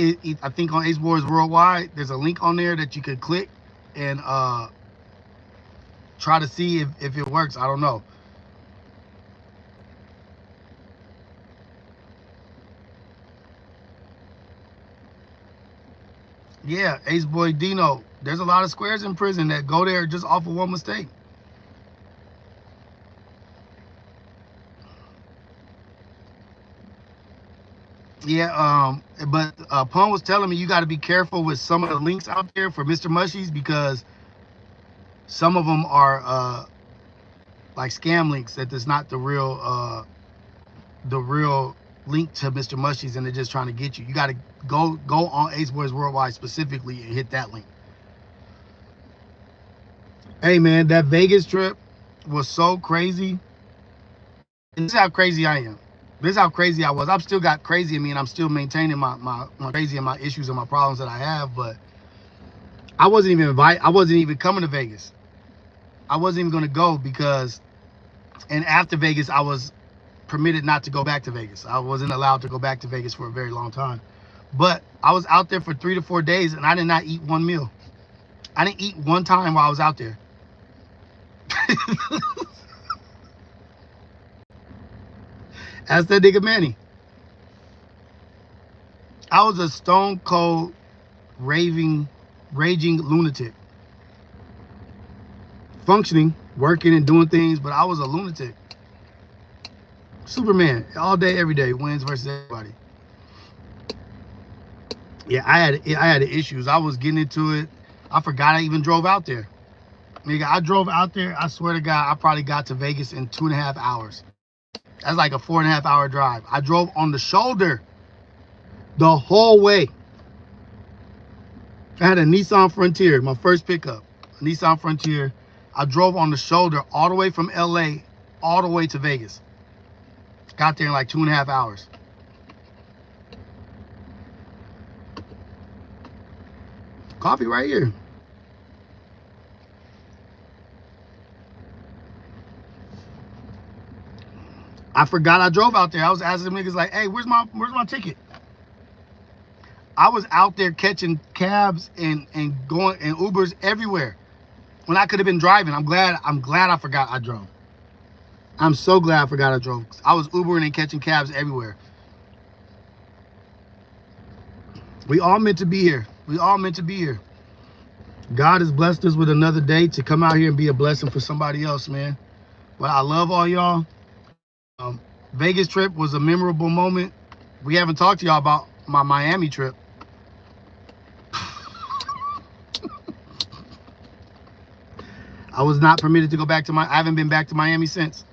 I think on Ace Boys Worldwide, there's a link on there that you could click and try to see if it works. I don't know. Yeah, Ace Boy Dino. There's a lot of squares in prison that go there just off of one mistake. Yeah, but Pun was telling me you got to be careful with some of the links out there for Mr. Mushies because some of them are like scam links that is not the real link to Mr. Mushies, and they're just trying to get you. You got to go on Ace Boys Worldwide specifically and hit that link. Hey man, that Vegas trip was so crazy. And this is how crazy I am. This is how crazy I was. I've still got crazy in me, and I'm still maintaining my crazy and my issues and my problems that I have. But I wasn't even invited. I wasn't even coming to Vegas. I wasn't even going to go because, and after Vegas, I was permitted not to go back to Vegas. I wasn't allowed to go back to Vegas for a very long time. But I was out there for 3 to 4 days, and I did not eat one meal. I didn't eat one time while I was out there. Ask that nigga Manny. I was a stone cold, raging lunatic. Functioning, working and doing things, but I was a lunatic. Superman, all day, every day, wins versus everybody. Yeah, I had issues. I was getting into it. I forgot I even drove out there. Nigga, I drove out there. I swear to God, I probably got to Vegas in 2.5 hours. That's like a 4.5 hour drive. I drove on the shoulder the whole way. I had a Nissan Frontier, my first pickup, a Nissan Frontier. I drove on the shoulder all the way from LA, all the way to Vegas. Got there in like 2.5 hours. Coffee right here. I forgot I drove out there. I was asking them niggas like, hey, where's my ticket? I was out there catching cabs and going and Ubers everywhere when I could have been driving. I'm glad I forgot I drove. I'm so glad I forgot I drove. I was Ubering and catching cabs everywhere. We all meant to be here. We all meant to be here. God has blessed us with another day to come out here and be a blessing for somebody else, man. But I love all y'all. Vegas trip was a memorable moment. We haven't talked to y'all about my Miami trip. I was not permitted to go back to I haven't been back to Miami since.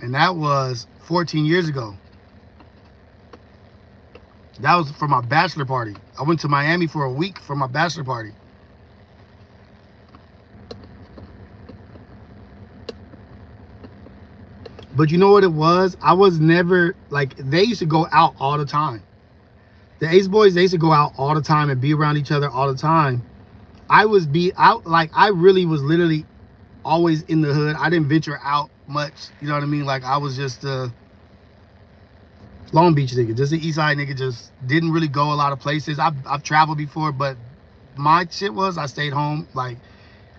And that was 14 years ago. That was for my bachelor party. I went to Miami for a week for my bachelor party. But you know what it was? I was never, like, they used to go out all the time. The Ace Boys, they used to go out all the time and be around each other all the time. I really was literally always in the hood. I didn't venture out much. You know what I mean? Like, I was just a Long Beach nigga, just an East Side nigga, just didn't really go a lot of places. I've traveled before, but my shit was I stayed home. Like,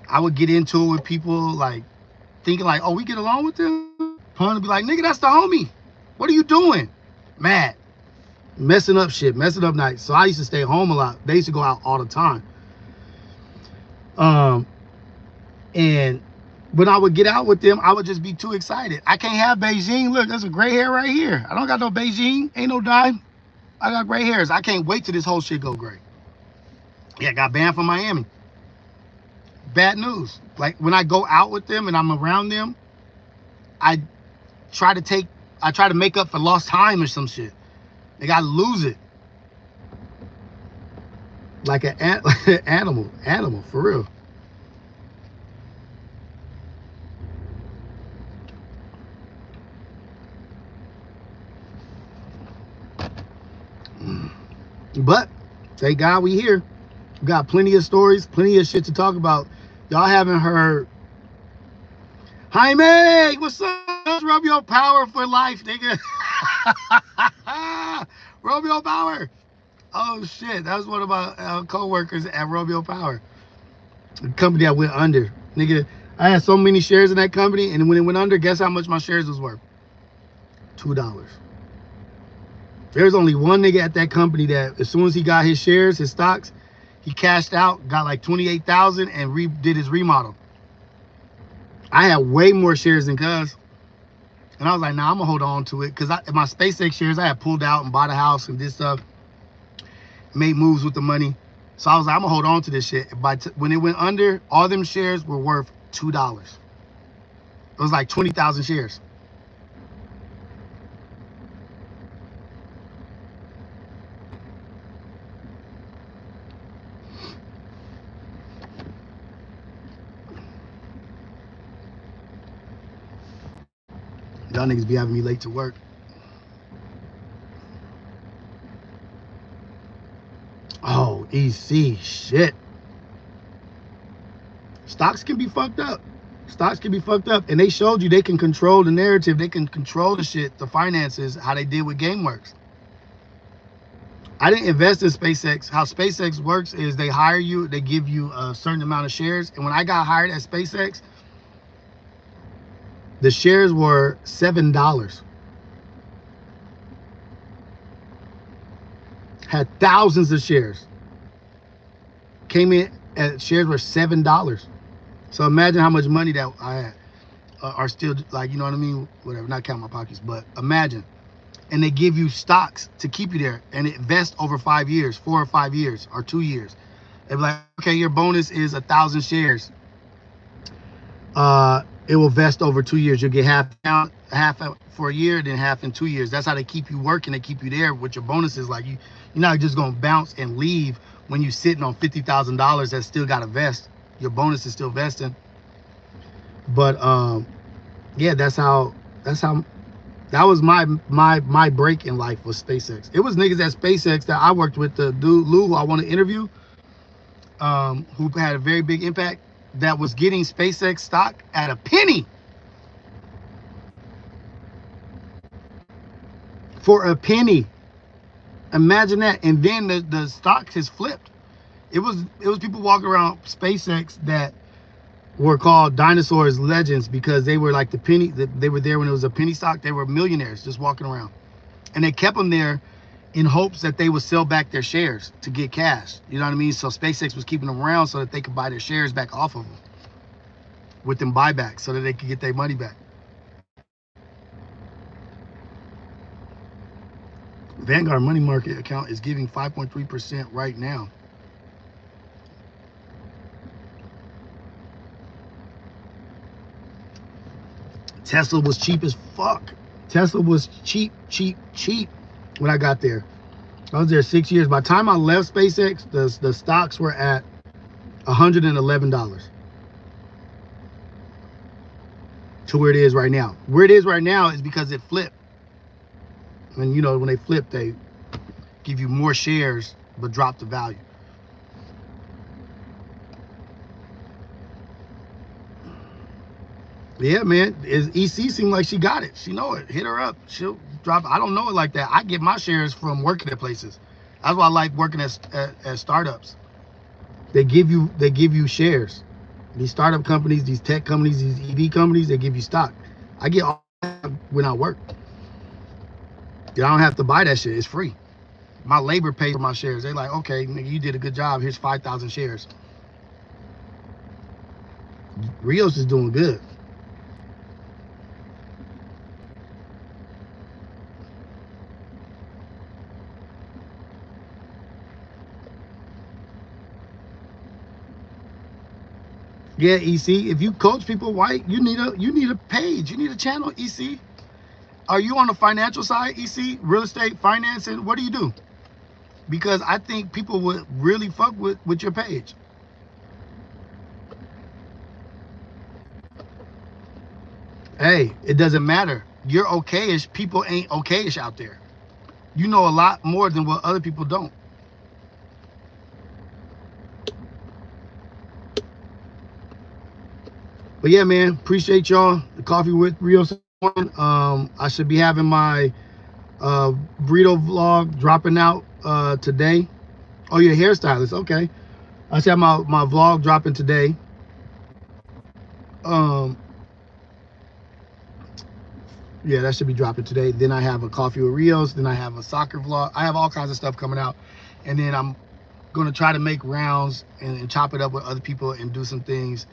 I would get into it with people, like, thinking like, oh, we get along with them? Pun would be like, nigga, that's the homie. What are you doing? Mad. Messing up shit, messing up nights. So I used to stay home a lot. They used to go out all the time. And when I would get out with them, I would just be too excited. I can't have Beijing. Look, there's a gray hair right here. I don't got no Beijing. Ain't no dye. I got gray hairs. I can't wait till this whole shit go gray. Yeah, got banned from Miami. Bad news. Like, when I go out with them and I'm around them, I try to make up for lost time or some shit. They gotta lose it. Like an animal, for real. But thank God we here. We got plenty of stories, plenty of shit to talk about. Y'all haven't heard. Jaime, what's up? Rub your power for life, nigga. Romeo Power. Oh shit, that was one of my co-workers at Romeo Power. The company that went under. Nigga, I had so many shares in that company, and when it went under, guess how much my shares was worth? $2. There's only one nigga at that company that as soon as he got his shares, his stocks, he cashed out, got like 28,000 and did his remodel. I had way more shares than Cuz. And I was like, nah, I'm gonna hold on to it because my SpaceX shares I had pulled out and bought a house and did stuff, made moves with the money. So I was like, I'm gonna hold on to this shit. When it went under, all them shares were worth $2. It was like 20,000 shares. Y'all niggas be having me late to work. Oh, EC, shit. Stocks can be fucked up. Stocks can be fucked up. And they showed you they can control the narrative. They can control the shit, the finances, how they did with GameWorks. I didn't invest in SpaceX. How SpaceX works is they hire you, they give you a certain amount of shares. And when I got hired at SpaceX, the shares were $7. Had thousands of shares. Came in at shares were $7. So imagine how much money that I had. Are still, like, you know what I mean? Whatever, not count my pockets, but imagine. And they give you stocks to keep you there, and it vests over 5 years, 4 or 5 years, or 2 years. They're like, okay, your bonus is 1,000 shares. It will vest over 2 years. You'll get half for a year, then half in 2 years. That's how they keep you working. They keep you there with your bonuses. Like you're not just gonna bounce and leave when you're sitting on $50,000 that still got to vest. Your bonus is still vesting. But yeah, that was my break in life was SpaceX. It was niggas at SpaceX that I worked with, the dude Lou, who I want to interview, who had a very big impact, that was getting SpaceX stock at a penny. For a penny. Imagine that. And then the stock has flipped. It was people walking around SpaceX that were called dinosaurs legends because they were like the penny, they were there when it was a penny stock. They were millionaires just walking around, and they kept them there in hopes that they would sell back their shares to get cash. You know what I mean? So SpaceX was keeping them around so that they could buy their shares back off of them with them buybacks so that they could get their money back. Vanguard money market account is giving 5.3% right now. Tesla was cheap as fuck. Tesla was cheap when I got there. I was there 6 years. By the time I left SpaceX, the stocks were at $111 to where it is right now. Where it is right now is because it flipped. And you know, when they flip, they give you more shares but drop the value. Yeah, man. EC seemed like she got it. She know it. Hit her up. She'll drop. I don't know it like that. I get my shares from working at places. That's why I like working at startups. They give you shares. These startup companies, these tech companies, these EV companies, they give you stock. I get all that when I work. I don't have to buy that shit. It's free. My labor pays for my shares. They're like, okay, nigga, you did a good job. Here's 5,000 shares. Rios is doing good. Yeah, EC. If you coach people, white, you need a page. You need a channel, EC. Are you on the financial side, EC? Real estate, financing? What do you do? Because I think people would really fuck with your page. Hey, it doesn't matter. You're okayish. People ain't okayish out there. You know a lot more than what other people don't. But yeah, man, appreciate y'all. The coffee with Rio. I should be having my burrito vlog dropping out today. Oh, you're a hairstylist. Okay. I should have my vlog dropping today. Yeah, that should be dropping today. Then I have a coffee with Rios. Then I have a soccer vlog. I have all kinds of stuff coming out. And then I'm going to try to make rounds and chop it up with other people and do some things.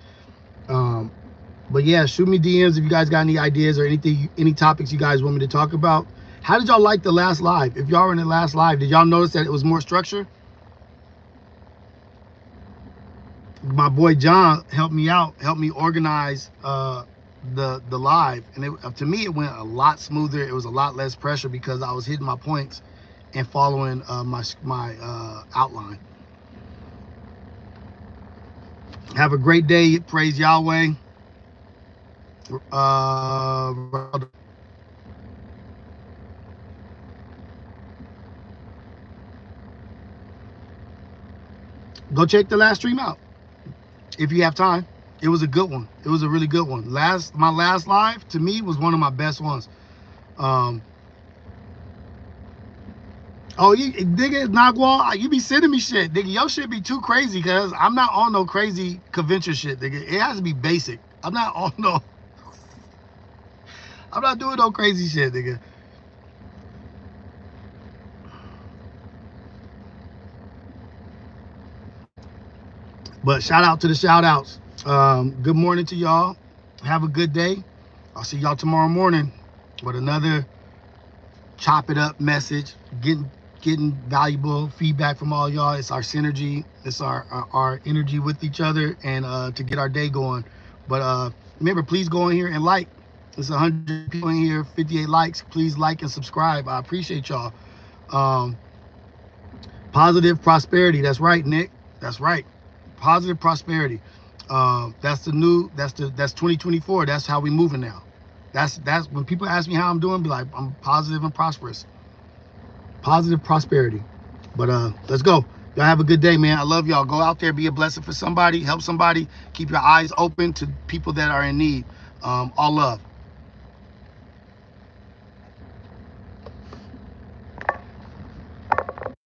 But yeah, shoot me DMs if you guys got any ideas or anything, any topics you guys want me to talk about. How did y'all like the last live? If y'all were in the last live, did y'all notice that it was more structured? My boy John helped me out, helped me organize the live, and to me it went a lot smoother. It was a lot less pressure because I was hitting my points and following my outline. Have a great day. Praise Yahweh. Go check the last stream out if you have time. It was a good one. It was a really good one. My last live to me was one of my best ones. Oh, you nigga, Nagwal, you be sending me shit, nigga. Your shit be too crazy, cause I'm not on no crazy convention shit, nigga. It has to be basic. I'm not on no. I'm not doing no crazy shit, nigga. But shout out to the shout outs. Good morning to y'all. Have a good day. I'll see y'all tomorrow morning with another chop it up message. Getting valuable feedback from all y'all. It's our synergy. It's our energy with each other and to get our day going. But remember, please go in here and like. There's 100 people in here, 58 likes. Please like and subscribe. I appreciate y'all. Positive prosperity. That's right, Nick. That's right. Positive prosperity. That's 2024. That's how we moving now. That's when people ask me how I'm doing, be like, I'm positive and prosperous. Positive prosperity. But let's go. Y'all have a good day, man. I love y'all. Go out there, be a blessing for somebody, help somebody, keep your eyes open to people that are in need. All love.